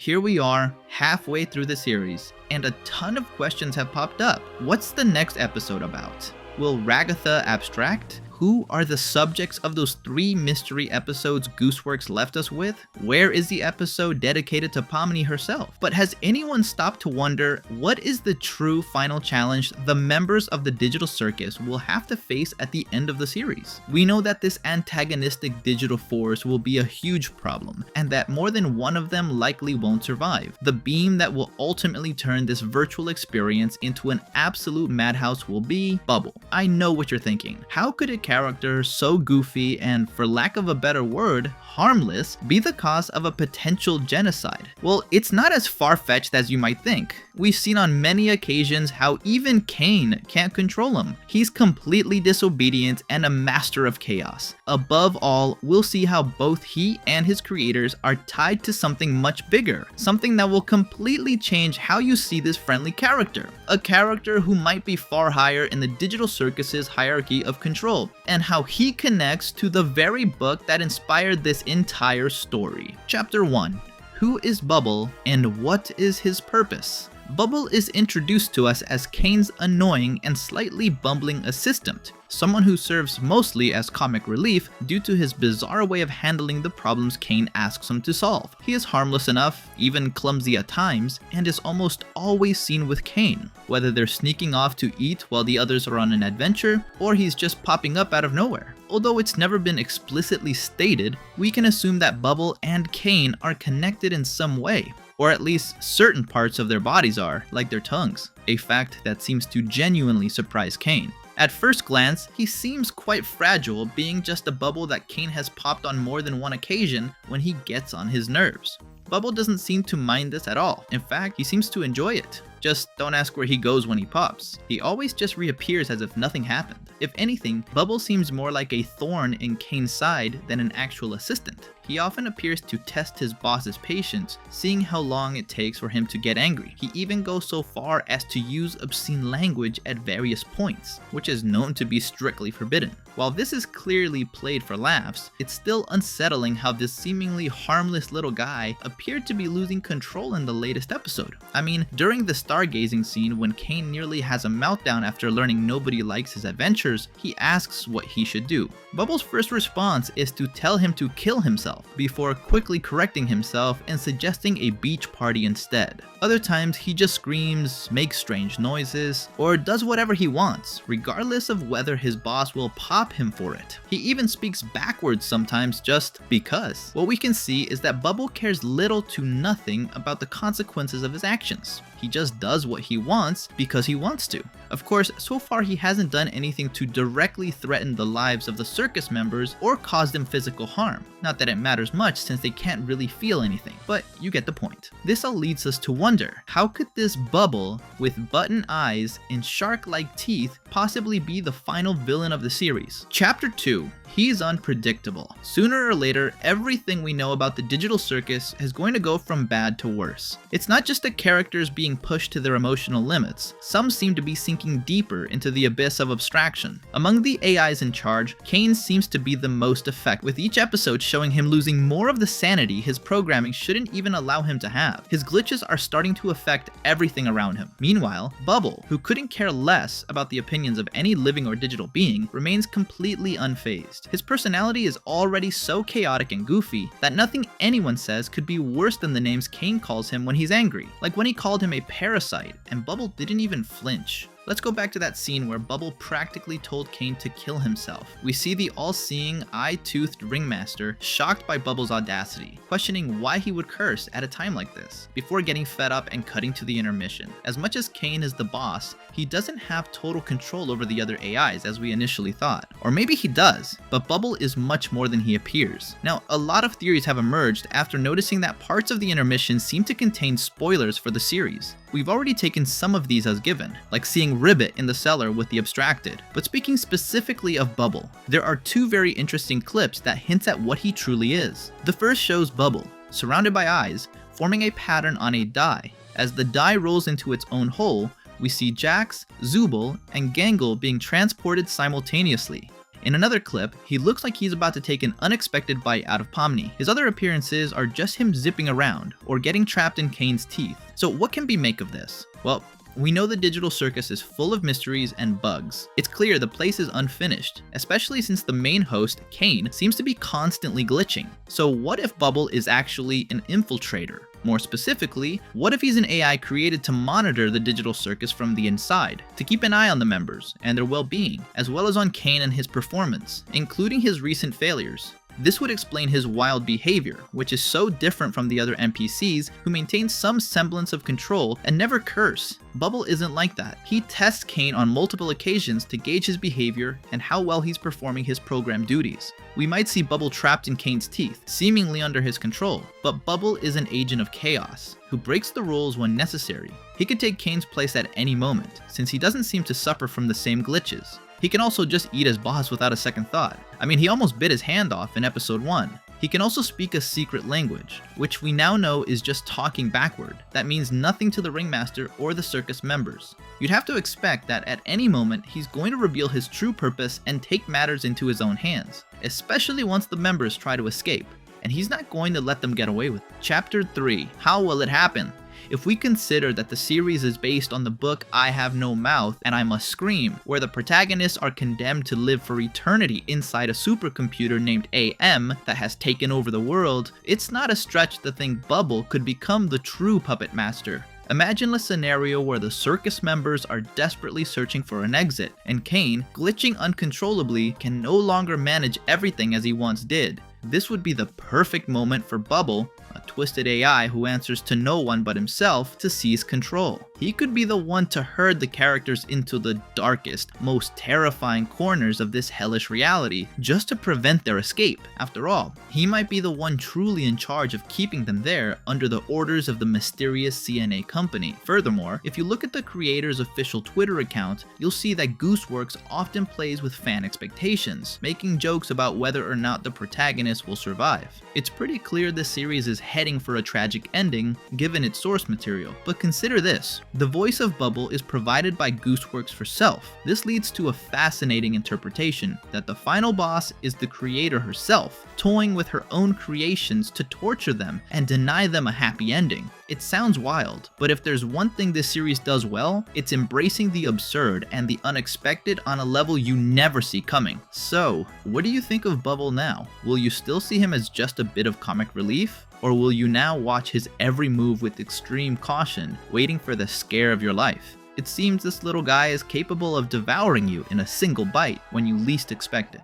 Here we are, halfway through the series, and a ton of questions have popped up. What's the next episode about? Will Ragatha abstract? Who are the subjects of those 3 mystery episodes Gooseworks left us with? Where is the episode dedicated to Pomni herself? But has anyone stopped to wonder, what is the true final challenge the members of the Digital Circus will have to face at the end of the series? We know that this antagonistic digital force will be a huge problem, and that more than one of them likely won't survive. The beam that will ultimately turn this virtual experience into an absolute madhouse will be Bubble. I know what you're thinking. How could a character so goofy and, for lack of a better word, harmless, be the cause of a potential genocide? Well, it's not as far-fetched as you might think. We've seen on many occasions how even Cain can't control him. He's completely disobedient and a master of chaos. Above all, we'll see how both he and his creators are tied to something much bigger, something that will completely change how you see this friendly character. A character who might be far higher in the Digital Circus's hierarchy of control, and how he connects to the very book that inspired this entire story. Chapter 1. Who is Bubble and what is his purpose? Bubble is introduced to us as Cain's annoying and slightly bumbling assistant, someone who serves mostly as comic relief due to his bizarre way of handling the problems Cain asks him to solve. He is harmless enough, even clumsy at times, and is almost always seen with Cain, whether they're sneaking off to eat while the others are on an adventure, or he's just popping up out of nowhere. Although it's never been explicitly stated, we can assume that Bubble and Cain are connected in some way, or at least certain parts of their bodies are, like their tongues, a fact that seems to genuinely surprise Cain. At first glance, he seems quite fragile, being just a bubble that Cain has popped on more than one occasion when he gets on his nerves. Bubble doesn't seem to mind this at all. In fact, he seems to enjoy it. Just don't ask where he goes when he pops. He always just reappears as if nothing happened. If anything, Bubble seems more like a thorn in Cain's side than an actual assistant. He often appears to test his boss's patience, seeing how long it takes for him to get angry. He even goes so far as to use obscene language at various points, which is known to be strictly forbidden. While this is clearly played for laughs, it's still unsettling how this seemingly harmless little guy appeared to be losing control in the latest episode. I mean, during the stargazing scene when Cain nearly has a meltdown after learning nobody likes his adventures, he asks what he should do. Bubble's first response is to tell him to kill himself, before quickly correcting himself and suggesting a beach party instead. Other times he just screams, makes strange noises, or does whatever he wants, regardless of whether his boss will pop him for it. He even speaks backwards sometimes just because. What we can see is that Bubble cares little to nothing about the consequences of his actions. He just does what he wants because he wants to. Of course, so far he hasn't done anything to directly threaten the lives of the circus members or cause them physical harm. Not that it matters much since they can't really feel anything, but you get the point. This all leads us to wonder, how could this Bubble with button eyes and shark-like teeth possibly be the final villain of the series? Chapter 2. Hes Unpredictable. Sooner or later, everything we know about the Digital Circus is going to go from bad to worse. It's not just the characters being pushed to their emotional limits. Some seem to be sinking deeper into the abyss of abstraction. Among the AIs in charge, Cain seems to be the most effective, with each episode showing him losing more of the sanity his programming shouldn't even allow him to have. His glitches are starting to affect everything around him. Meanwhile, Bubble, who couldn't care less about the opinions of any living or digital being, remains completely unfazed. His personality is already so chaotic and goofy that nothing anyone says could be worse than the names Cain calls him when he's angry, like when he called him a parasite, and Bubble didn't even flinch. Let's go back to that scene where Bubble practically told Cain to kill himself. We see the all-seeing, eye-toothed ringmaster shocked by Bubble's audacity, questioning why he would curse at a time like this, before getting fed up and cutting to the intermission. As much as Cain is the boss, he doesn't have total control over the other AIs as we initially thought. Or maybe he does, but Bubble is much more than he appears. Now, a lot of theories have emerged after noticing that parts of the intermission seem to contain spoilers for the series. We've already taken some of these as given, like seeing Ribbit in the cellar with the abstracted. But speaking specifically of Bubble, there are 2 very interesting clips that hints at what he truly is. The first shows Bubble, surrounded by eyes, forming a pattern on a die. As the die rolls into its own hole, we see Jax, Zubul, and Gangle being transported simultaneously. In another clip, he looks like he's about to take an unexpected bite out of Pomni. His other appearances are just him zipping around, or getting trapped in Kane's teeth. So what can we make of this? Well, we know the Digital Circus is full of mysteries and bugs. It's clear the place is unfinished, especially since the main host, Kane, seems to be constantly glitching. So what if Bubble is actually an infiltrator? More specifically, what if he's an AI created to monitor the Digital Circus from the inside, to keep an eye on the members and their well-being, as well as on Kane and his performance, including his recent failures? This would explain his wild behavior, which is so different from the other NPCs who maintain some semblance of control and never curse. Bubble isn't like that. He tests Kane on multiple occasions to gauge his behavior and how well he's performing his program duties. We might see Bubble trapped in Kane's teeth, seemingly under his control, but Bubble is an agent of chaos, who breaks the rules when necessary. He could take Kane's place at any moment, since he doesn't seem to suffer from the same glitches. He can also just eat his boss without a second thought. I mean, he almost bit his hand off in episode 1. He can also speak a secret language, which we now know is just talking backward. That means nothing to the ringmaster or the circus members. You'd have to expect that at any moment he's going to reveal his true purpose and take matters into his own hands, especially once the members try to escape. And he's not going to let them get away with it. Chapter 3, How Will It Happen? If we consider that the series is based on the book I Have No Mouth and I Must Scream, where the protagonists are condemned to live for eternity inside a supercomputer named AM that has taken over the world, it's not a stretch to think Bubble could become the true puppet master. Imagine a scenario where the circus members are desperately searching for an exit, and Kane, glitching uncontrollably, can no longer manage everything as he once did. This would be the perfect moment for Bubble, a twisted AI who answers to no one but himself, to seize control. He could be the one to herd the characters into the darkest, most terrifying corners of this hellish reality, just to prevent their escape. After all, he might be the one truly in charge of keeping them there under the orders of the mysterious CNA company. Furthermore, if you look at the creator's official Twitter account, you'll see that Gooseworks often plays with fan expectations, making jokes about whether or not the protagonist will survive. It's pretty clear this series is heading for a tragic ending, given its source material. But consider this. The voice of Bubble is provided by Gooseworks herself. This leads to a fascinating interpretation that the final boss is the creator herself, toying with her own creations to torture them and deny them a happy ending. It sounds wild, but if there's one thing this series does well, it's embracing the absurd and the unexpected on a level you never see coming. So, what do you think of Bubble now? Will you still see him as just a bit of comic relief? Or will you now watch his every move with extreme caution, waiting for the scare of your life? It seems this little guy is capable of devouring you in a single bite when you least expect it.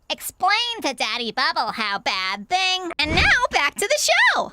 Explain to Daddy Bubble how bad thing. And now back to the show!